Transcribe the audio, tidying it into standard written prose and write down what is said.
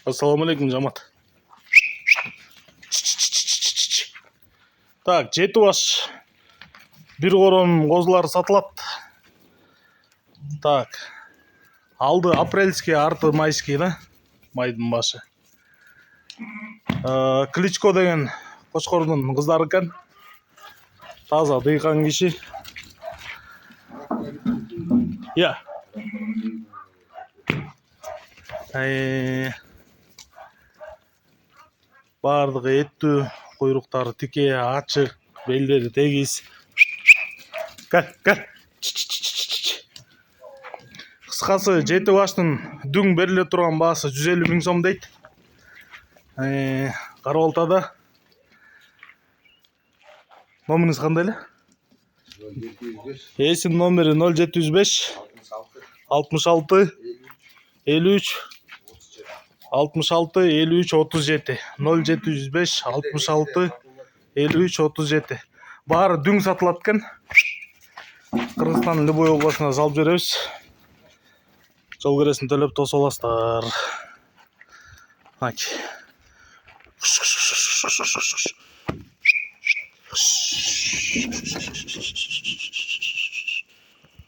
Ассалаумалейкум, Жамат. Так, 7 баш. Bir корон козулар сатылат. Так. Алды апрельский, арты майский, да? Майдын башы. Кличко деген Кошкордун кыздары экен. Таза дыйкан киши. Я. Бардыгы эттүү, куйруктары тике, ачык, белдери тегиз. Гал. Кыскасы 7 баштын дүң бериле турган баасы 150 миң сом дейт. Карабалтада. Номериңиз кандай эле? 0705. Эсин номери 0705 66 53 66 53 37. 0705 66 53 37. Баары дүң сатылат экен. Кыргызстандын Любой областына салып беребиз. Жол киресин төлөп тосуп аласыздар.